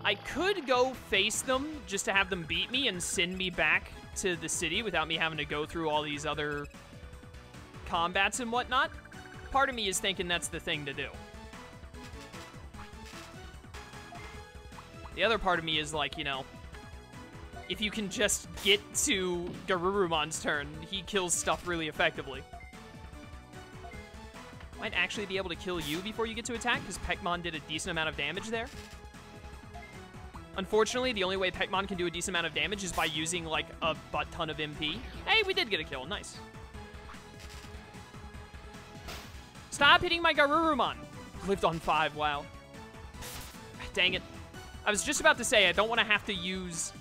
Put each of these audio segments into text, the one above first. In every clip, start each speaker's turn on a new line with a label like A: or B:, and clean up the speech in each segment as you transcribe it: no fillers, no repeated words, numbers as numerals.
A: I could go face them just to have them beat me and send me back to the city without me having to go through all these other combats and whatnot. Part of me is thinking that's the thing to do. The other part of me is like, you know, if you can just get to Garurumon's turn, he kills stuff really effectively. Might actually be able to kill you before you get to attack, because Pekmon did a decent amount of damage there. Unfortunately, the only way Pekmon can do a decent amount of damage is by using, like, a butt ton of MP. Hey, we did get a kill. Nice. Stop hitting my Garurumon. Lived on 5. Wow. Dang it. I was just about to say, I don't want to have to use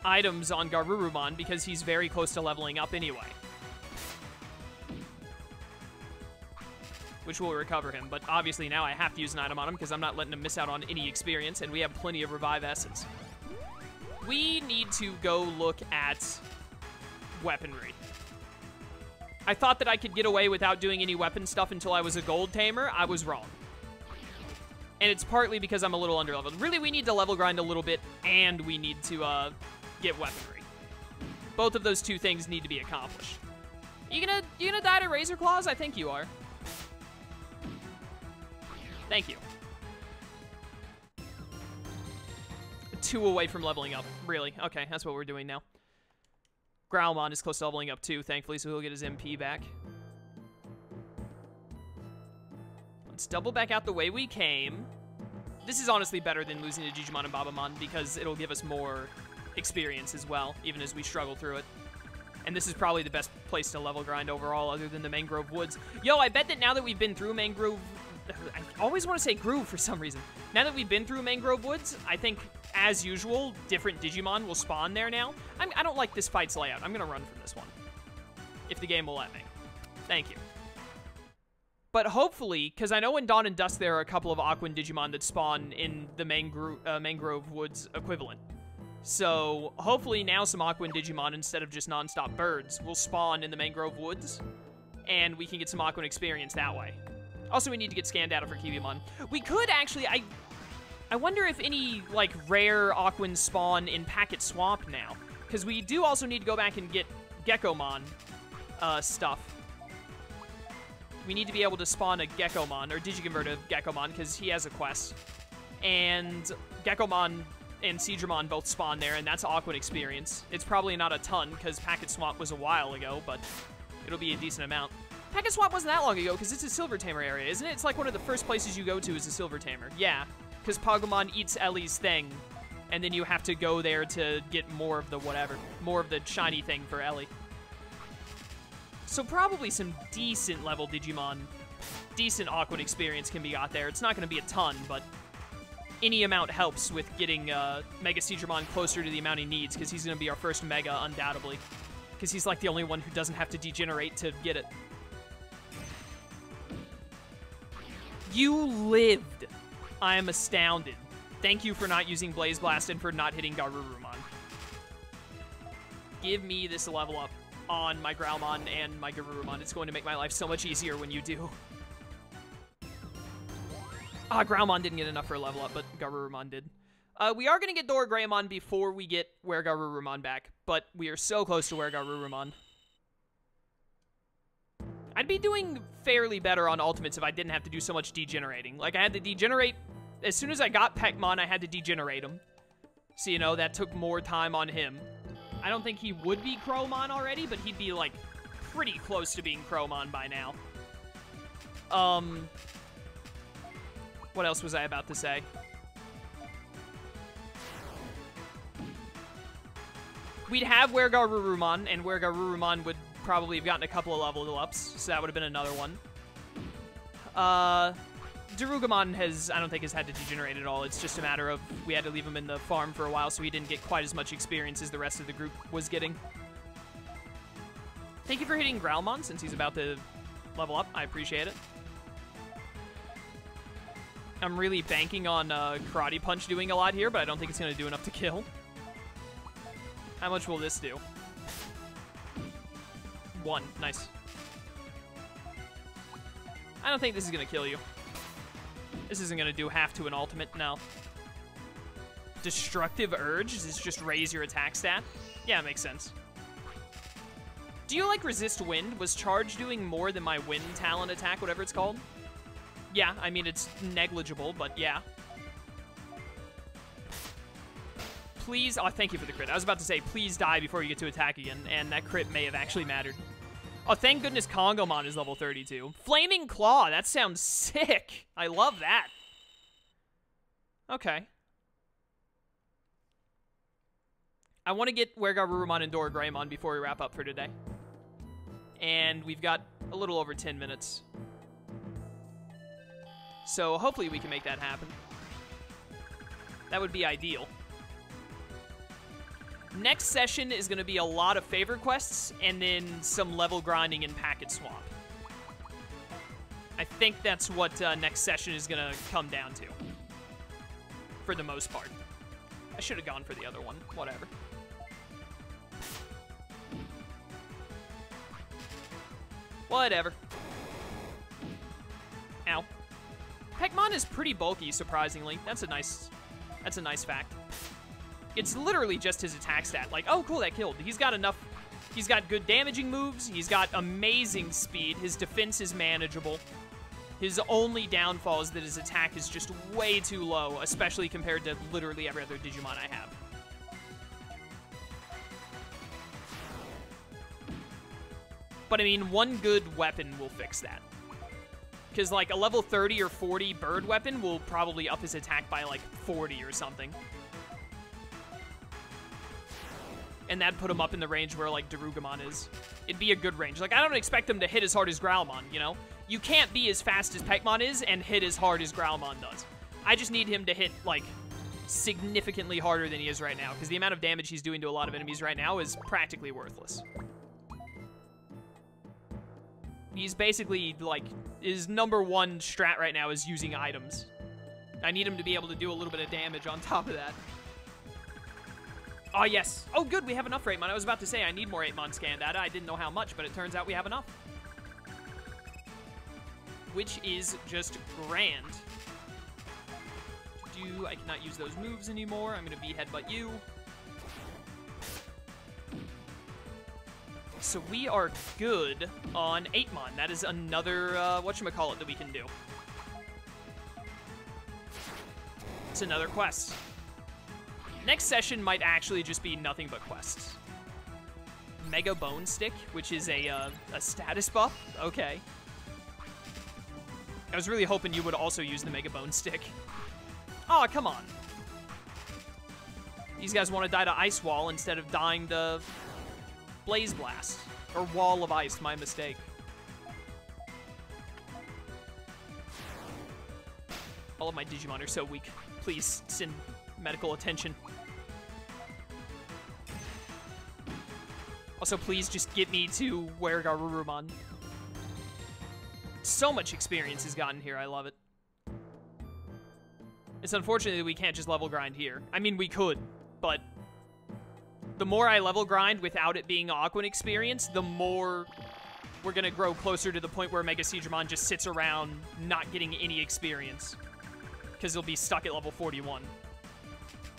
A: items on Garurumon because he's very close to leveling up anyway. Which will recover him, but obviously now I have to use an item on him because I'm not letting him miss out on any experience, and we have plenty of Revive Essence. We need to go look at weaponry. I thought that I could get away without doing any weapon stuff until I was a gold tamer. I was wrong. And it's partly because I'm a little underleveled. Really, we need to level grind a little bit, and we need to get weaponry. Both of those two things need to be accomplished. You gonna die to Razor Claws? I think you are. Thank you. 2 away from leveling up. Really? Okay, that's what we're doing now. Growlmon is close to leveling up too, thankfully, so he'll get his MP back. Let's double back out the way we came. This is honestly better than losing to Digimon and Babamon because it'll give us more experience as well, even as we struggle through it. And this is probably the best place to level grind overall, other than the Mangrove Woods. Yo, I bet that now that we've been through Mangrove... I always want to say Groove for some reason. Now that we've been through Mangrove Woods, I think, as usual, different Digimon will spawn there now. I don't like this fight's layout. I'm going to run from this one. If the game will let me. Thank you. But hopefully, because I know in Dawn and Dusk there are a couple of Aquan Digimon that spawn in the Mangrove Woods equivalent. So, hopefully now some Aquan Digimon, instead of just non-stop birds, will spawn in the Mangrove Woods, and we can get some Aquan experience that way. Also, we need to get Scan Data for Kibimon. We could actually... I wonder if any, like, rare Aquans spawn in Packet Swamp now. Because we do also need to go back and get Geckomon stuff. We need to be able to spawn a Geckomon, or Digiconvert a Geckomon, because he has a quest. And Geckomon and Seadramon both spawn there, and that's Aquan experience. It's probably not a ton, because Packet Swamp was a while ago, but it'll be a decent amount. Packet Swamp wasn't that long ago, because it's a Silver Tamer area, isn't it? It's like one of the first places you go to is a Silver Tamer. Yeah, because Pagumon eats Ellie's thing, and then you have to go there to get more of the whatever. More of the shiny thing for Ellie. So probably some decent level Digimon, decent Aquan experience can be got there. It's not going to be a ton, but any amount helps with getting Mega Seadramon closer to the amount he needs, because he's going to be our first Mega, undoubtedly. Because he's like the only one who doesn't have to degenerate to get it. You lived. I am astounded. Thank you for not using Blaze Blast and for not hitting Garurumon. Give me this level up on my Growlmon and my Garurumon. It's going to make my life so much easier when you do. Growlmon didn't get enough for a level up, but Garurumon did. We are going to get Doragreymon before we get Were-Garurumon back, but we are so close to Were-Garurumon. I'd be doing fairly better on Ultimates if I didn't have to do so much degenerating. Like, I had to degenerate... As soon as I got Pekmon, I had to degenerate him. So, you know, that took more time on him. I don't think he would be Crowmon already, but he'd be, like, pretty close to being Crowmon by now. What else was I about to say? We'd have Were-Garurumon, and Were-Garurumon would probably have gotten a couple of level ups, so that would have been another one. Darugamon I don't think has had to degenerate at all. It's just a matter of we had to leave him in the farm for a while, so he didn't get quite as much experience as the rest of the group was getting. Thank you for hitting Growlmon, since he's about to level up. I appreciate it. I'm really banking on Karate Punch doing a lot here, but I don't think it's going to do enough to kill. How much will this do? 1. Nice. I don't think this is going to kill you. This isn't going to do half to an ultimate, no. Destructive Urge is just raise your attack stat? Yeah, it makes sense. Do you, like, resist wind? Was charge doing more than my wind talent attack, whatever it's called? Yeah, I mean, it's negligible, but yeah. Please, oh, thank you for the crit. I was about to say, please die before you get to attack again, and that crit may have actually mattered. Oh, thank goodness Kongomon is level 32. Flaming Claw, that sounds sick. I love that. Okay. I want to get Wergarurumon and Doragreymon before we wrap up for today. And we've got a little over 10 minutes. So hopefully we can make that happen. That would be ideal. Next session is going to be a lot of favor quests and then some level grinding and packet swap. I think that's what next session is going to come down to. For the most part. I should have gone for the other one. Whatever. Whatever. Ow. Pekmon is pretty bulky, surprisingly. That's a nice fact. It's literally just his attack stat. Like, oh, cool, that killed. He's got enough. He's got good damaging moves. He's got amazing speed. His defense is manageable. His only downfall is that his attack is just way too low, especially compared to literally every other Digimon I have. But, I mean, one good weapon will fix that. Because, like, a level 30 or 40 bird weapon will probably up his attack by, like, 40 or something. And that'd put him up in the range where, like, Darugamon is. It'd be a good range. Like, I don't expect him to hit as hard as Growlmon, you know? You can't be as fast as Pekmon is and hit as hard as Growlmon does. I just need him to hit, like, significantly harder than he is right now, because the amount of damage he's doing to a lot of enemies right now is practically worthless. He's basically, like, his #1 strat right now is using items. I need him to be able to do a little bit of damage on top of that. Oh, yes. Oh, good, we have enough for 8mon. I was about to say I need more 8mon scan data. I didn't know how much, but it turns out we have enough. Which is just grand. I cannot use those moves anymore. I'm going to V-headbutt you. So we are good on 8mon. That is another, whatchamacallit that we can do. It's another quest. Next session might actually just be nothing but quests. Mega Bone Stick, which is a status buff. Okay. I was really hoping you would also use the Mega Bone Stick. Oh, come on. These guys want to die to Ice Wall instead of dying to Blaze Blast. Or Wall of Ice, my mistake. All of my Digimon are so weak. Please send medical attention. Also, please just get me to Wergarurumon. So much experience has gotten here. I love it. It's unfortunate that we can't just level grind here. I mean, we could, but the more I level grind without it being Aquan experience, the more we're going to grow closer to the point where Mega Seedramon just sits around not getting any experience. Because he'll be stuck at level 41.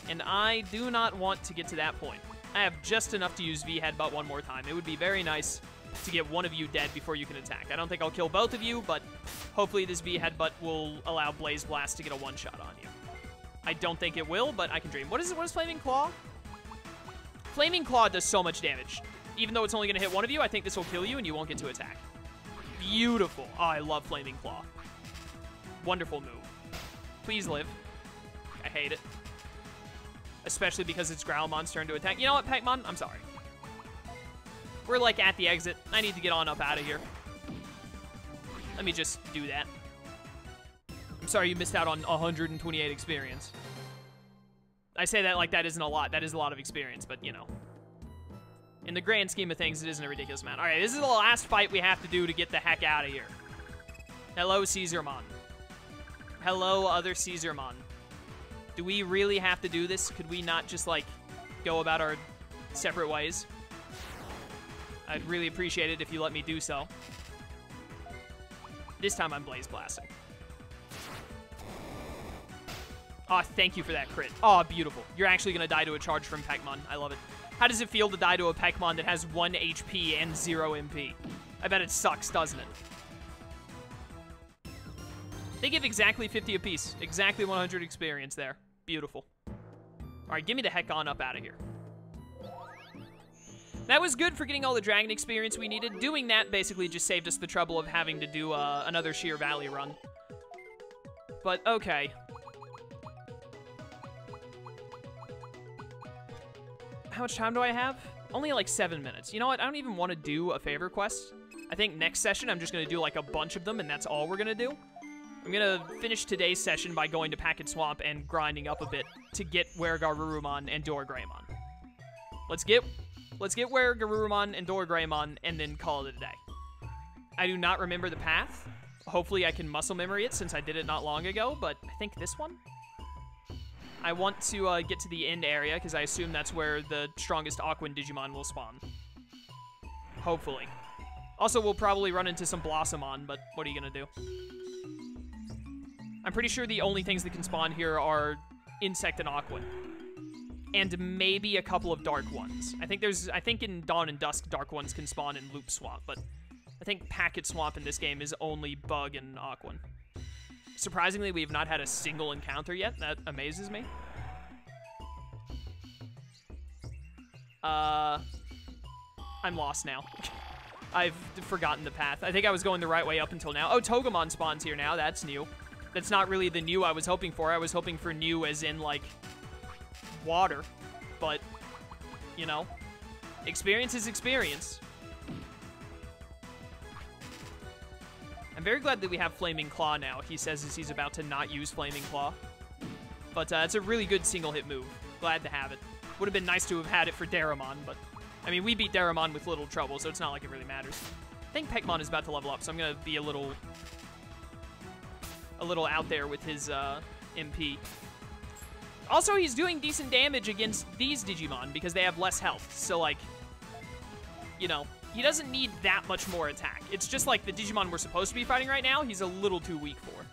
A: And I do not want to get to that point. I have just enough to use V-Headbutt one more time. It would be very nice to get one of you dead before you can attack. I don't think I'll kill both of you, but hopefully this V-Headbutt will allow Blaze Blast to get a one-shot on you. I don't think it will, but I can dream. What is Flaming Claw? Flaming Claw does so much damage. Even though it's only going to hit one of you, I think this will kill you and you won't get to attack. Beautiful. Oh, I love Flaming Claw. Wonderful move. Please live. I hate it. Especially because it's Growlmon's turn to attack. You know what, Pekmon? I'm sorry. We're, like, at the exit. I need to get on up out of here. Let me just do that. I'm sorry you missed out on 128 experience. I say that like that isn't a lot. That is a lot of experience, but, you know. In the grand scheme of things, it isn't a ridiculous amount. All right, this is the last fight we have to do to get the heck out of here. Hello, Caesarmon. Hello, other Caesarmon. Do we really have to do this? Could we not just, like, go about our separate ways? I'd really appreciate it if you let me do so. This time I'm Blaze Blasting. Oh, thank you for that crit. Oh, beautiful. You're actually going to die to a charge from Pekmon. I love it. How does it feel to die to a Pekmon that has 1 HP and 0 MP? I bet it sucks, doesn't it? They give exactly 50 apiece. Exactly 100 experience there. Beautiful. All right, give me the heck on up out of here. That was good for getting all the dragon experience we needed. Doing that basically just saved us the trouble of having to do another Sheer Valley run. But, okay. How much time do I have? Only like 7 minutes. You know what? I don't even want to do a favor quest. I think next session I'm just going to do like a bunch of them, and that's all we're going to do. I'm going to finish today's session by going to Packet Swamp and grinding up a bit to get where Garurumon and Dora-Greymon. Let's get where Garurumon and Dora-Greymon and then call it a day. I do not remember the path. Hopefully I can muscle memory it since I did it not long ago, but I think this one? I want to get to the end area because I assume that's where the strongest Aquan Digimon will spawn. Hopefully. Also, we'll probably run into some Blossomon, but what are you going to do? I'm pretty sure the only things that can spawn here are Insect and Aquan. And maybe a couple of Dark ones. I think in Dawn and Dusk, Dark ones can spawn in Loop Swamp, but I think Packet Swamp in this game is only Bug and Aquan. Surprisingly, we have not had a single encounter yet. That amazes me. I'm lost now. I've forgotten the path. I think I was going the right way up until now. Oh, Togemon spawns here now. That's new. That's not really the new I was hoping for. I was hoping for new as in, like, water. But, you know, experience is experience. I'm very glad that we have Flaming Claw now, he says as he's about to not use Flaming Claw. But it's a really good single-hit move. Glad to have it. Would have been nice to have had it for Deramon, but... I mean, we beat Deramon with little trouble, so it's not like it really matters. I think Pekmon is about to level up, so I'm going to be a little out there with his MP. Also, he's doing decent damage against these Digimon because they have less health. So, like, you know, he doesn't need that much more attack. It's just like the Digimon we're supposed to be fighting right now, he's a little too weak for.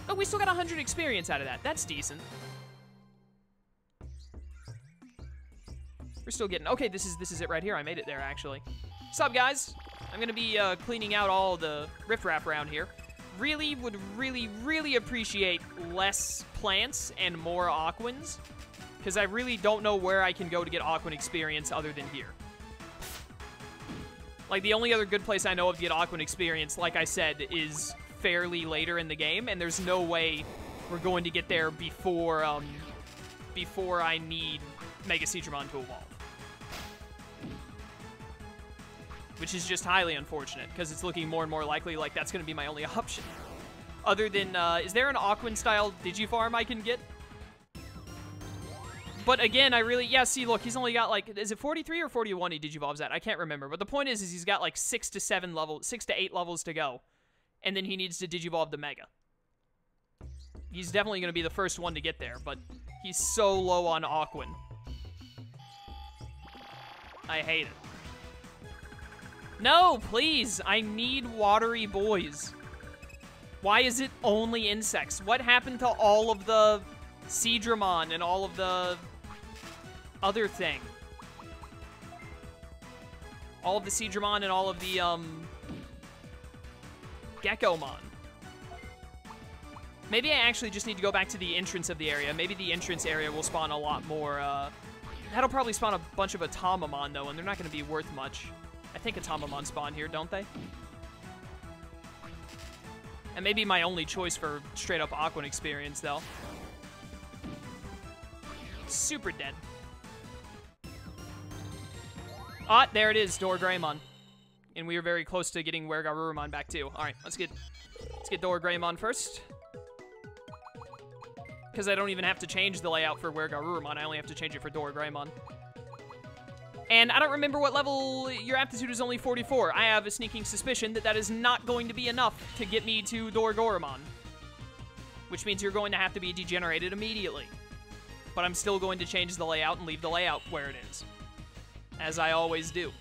A: Oh, we still got 100 experience out of that. That's decent. We're still getting... Okay, this is it right here. I made it there, actually. What's up, guys? I'm going to be cleaning out all the riffraff around here. Really would really appreciate less plants and more Aquans, because I really don't know where I can go to get Aquan experience other than here. Like, the only other good place I know of to get Aquan experience, like I said, is fairly later in the game, and there's no way we're going to get there before I need Mega Seadramon to evolve. Which is just highly unfortunate, because it's looking more and more likely like that's going to be my only option. Other than, is there an Aquan-style Digi-Farm I can get? But again, yeah, see, look, he's only got, like, is it 43 or 41 he Digivolves at? I can't remember. But the point is he's got, like, 6 to 8 levels to go. And then he needs to Digivolve the Mega. He's definitely going to be the first one to get there, but he's so low on Aquan. I hate it. No, please! I need watery boys. Why is it only insects? What happened to all of the Seadramon and all of the other thing? All of the Seadramon and all of the, Geckomon. Maybe I actually just need to go back to the entrance of the area. Maybe the entrance area will spawn a lot more, That'll probably spawn a bunch of Atomamon, though, and they're not going to be worth much. I think Atomamon spawn here, don't they? And maybe my only choice for straight-up Aquan experience, though. Super dead. Ah, there it is, Dora-Greymon. And we are very close to getting where Garurumon back, too. All right, let's get Dora-Greymon first. Because I don't even have to change the layout for where Garurumon. I only have to change it for Dora-Greymon. And I don't remember what level. Your aptitude is only 44. I have a sneaking suspicion that that is not going to be enough to get me to Dora-Goramon. Which means you're going to have to be degenerated immediately. But I'm still going to change the layout and leave the layout where it is. As I always do.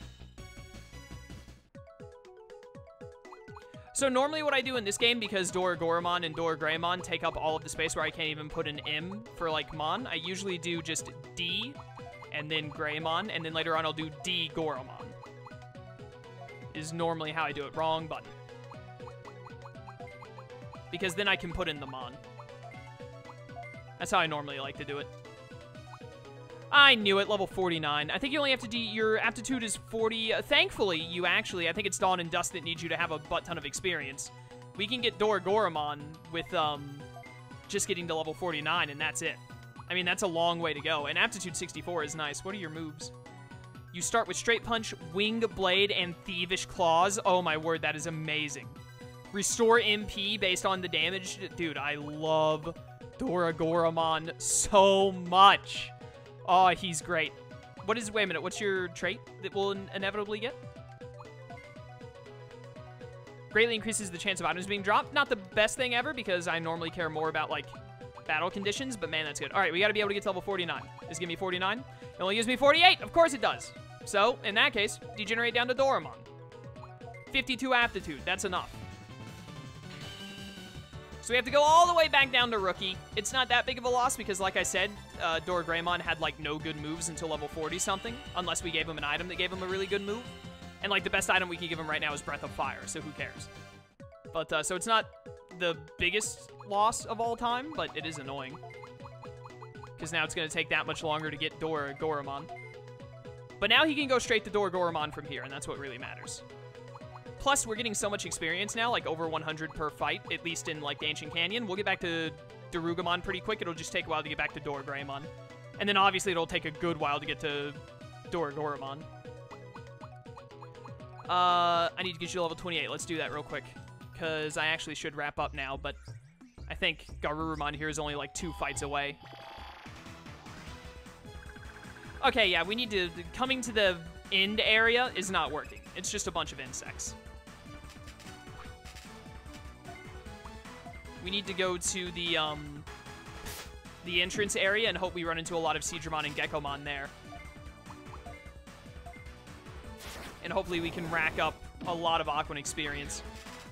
A: So normally what I do in this game, because Doragoramon and Doragreymon take up all of the space where I can't even put an M for, like, Mon, I usually do just D, and then Greymon, and then later on I'll do D-Goramon. Is normally how I do it. Wrong button. Because then I can put in the Mon. That's how I normally like to do it. I knew it, level 49. I think you only have to do, your aptitude is 40. Thankfully, you actually, I think it's Dawn and Dust that needs you to have a butt ton of experience. We can get Doragoramon with, just getting to level 49, and that's it. I mean, that's a long way to go, and aptitude 64 is nice. What are your moves? You start with Straight Punch, Wing Blade, and Thievish Claws. Oh my word, that is amazing. Restore MP based on the damage. Dude, I love Doragoramon so much. Oh, he's great. What is, wait a minute, what's your trait that we'll inevitably get? Greatly increases the chance of items being dropped. Not the best thing ever, because I normally care more about, like, battle conditions, but man, that's good. All right, we got to be able to get to level 49. Does it give me 49? It only gives me 48. Of course it does. So, in that case, degenerate down to Doramon. 52 aptitude. That's enough. So we have to go all the way back down to Rookie. It's not that big of a loss because, like I said, Doragreymon had, like, no good moves until level 40-something, unless we gave him an item that gave him a really good move. And, like, the best item we could give him right now is Breath of Fire, so who cares? But, so it's not the biggest loss of all time, but it is annoying. Because now it's going to take that much longer to get Doragoramon. But now he can go straight to Doragoramon from here, and that's what really matters. Plus, we're getting so much experience now, like over 100 per fight, at least in, like, the Ancient Canyon. We'll get back to Darugamon pretty quick. It'll just take a while to get back to Doragreymon. And then, obviously, it'll take a good while to get to Doragoramon. I need to get you to level 28. Let's do that real quick, because I actually should wrap up now, but I think Garurumon here is only, like, 2 fights away. Okay, yeah, we need to... Coming to the end area is not working. It's just a bunch of insects. We need to go to the entrance area and hope we run into a lot of Seadramon and Geckomon there. And hopefully we can rack up a lot of Aquan experience.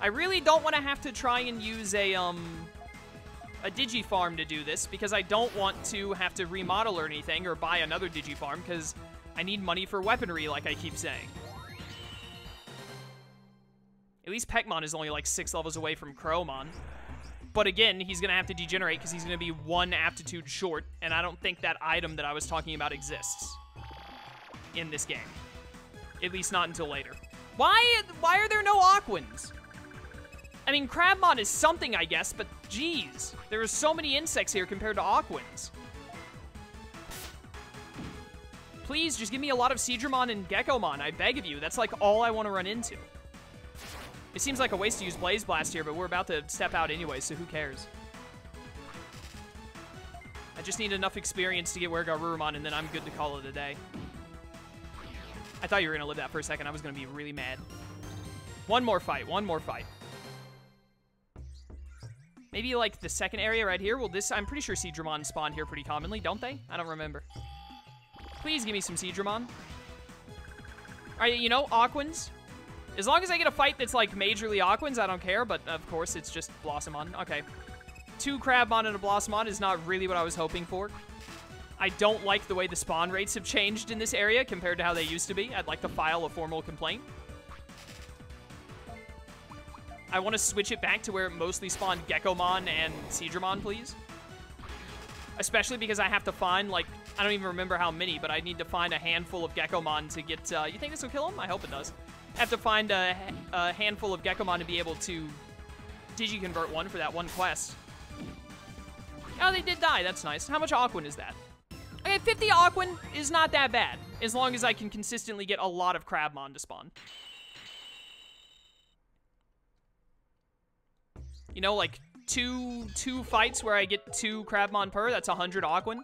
A: I really don't want to have to try and use a Digi-Farm to do this, because I don't want to have to remodel or anything or buy another Digi-Farm, because I need money for weaponry, like I keep saying. At least Peckmon is only like 6 levels away from Crowmon. But again, he's going to have to degenerate because he's going to be 1 aptitude short, and I don't think that item that I was talking about exists in this game. At least not until later. Why are there no Aquans? I mean, Crabmon is something, I guess, but geez, there are so many insects here compared to Aquans. Please, just give me a lot of Seadramon and Geckomon, I beg of you. That's like all I want to run into. It seems like a waste to use Blaze Blast here, but we're about to step out anyway, so who cares? I just need enough experience to get where Garurumon, and then I'm good to call it a day. I thought you were going to live that for a second. I was going to be really mad. One more fight. One more fight. Maybe, like, the second area right here? Well, this... I'm pretty sure Seadramon spawn here pretty commonly, don't they? I don't remember. Please give me some Seadramon. Alright, you know, Aquans. As long as I get a fight that's, like, majorly Aquans, I don't care, but, of course, it's just Blossomon. Okay. 2 Crabmon and a Blossomon is not really what I was hoping for. I don't like the way the spawn rates have changed in this area compared to how they used to be. I'd like to file a formal complaint. I want to switch it back to where it mostly spawned Geckomon and Seadramon, please. Especially because I have to find, like, I don't even remember how many, but I need to find a handful of Geckomon to get, you think this will kill him? I hope it does. I have to find a handful of Geckomon to be able to Digi-Convert one for that one quest. Oh, they did die. That's nice. How much Aquan is that? Okay, 50 Aquan is not that bad, as long as I can consistently get a lot of Crabmon to spawn. You know, like, two fights where I get 2 Crabmon per, that's 100 Aquan.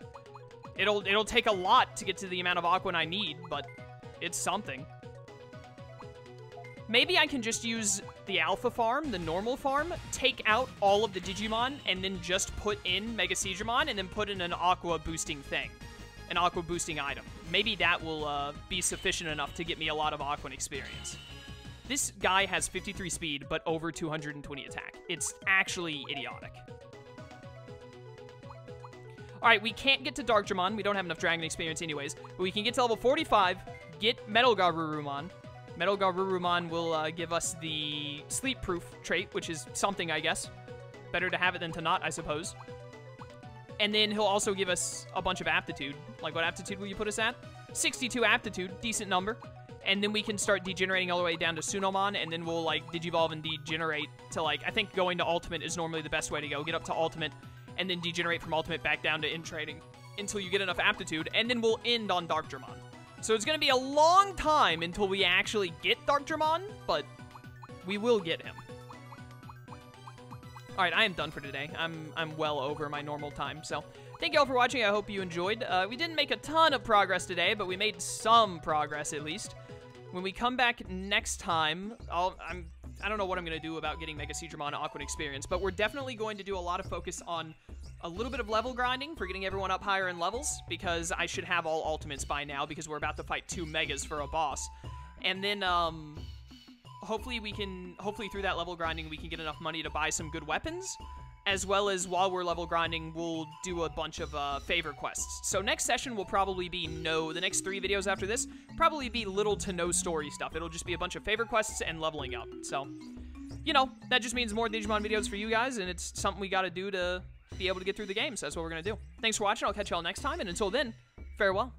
A: It'll take a lot to get to the amount of Aquan I need, but it's something. Maybe I can just use the Alpha Farm, the normal farm, take out all of the Digimon, and then just put in Mega Seadramon, and then put in an Aqua boosting thing. An Aqua boosting item. Maybe that will be sufficient enough to get me a lot of Aquan experience. This guy has 53 speed, but over 220 attack. It's actually idiotic. Alright, we can't get to Darkdramon. We don't have enough Dragon experience anyways. But we can get to level 45, get Metal Garurumon. Metal Garurumon will give us the Sleep Proof trait, which is something, I guess. Better to have it than to not, I suppose. And then he'll also give us a bunch of Aptitude. Like, what Aptitude will you put us at? 62 Aptitude, decent number. And then we can start degenerating all the way down to Sunomon, and then we'll, like, Digivolve and Degenerate to, like, I think going to Ultimate is normally the best way to go. Get up to Ultimate, and then degenerate from Ultimate back down to Trading until you get enough Aptitude, and then we'll end on Darkdramon. So it's going to be a long time until we actually get Darkdramon, but we will get him. Alright, I am done for today. I'm well over my normal time, so thank you all for watching. I hope you enjoyed. We didn't make a ton of progress today, but we made some progress at least. When we come back next time, I don't know what I'm going to do about getting Mega Seadramon Aquan experience, but we're definitely going to do a lot of focus on a little bit of level grinding for getting everyone up higher in levels, because I should have all ultimates by now, because we're about to fight 2 Megas for a boss. And then, hopefully through that level grinding, we can get enough money to buy some good weapons, as well as while we're level grinding, we'll do a bunch of favor quests. So next session will probably be the next 3 videos after this, probably be little to no story stuff. It'll just be a bunch of favor quests and leveling up. So, you know, that just means more Digimon videos for you guys, and it's something we gotta do to be able to get through the game, so that's what we're gonna do. Thanks for watching, I'll catch y'all next time, and until then, farewell.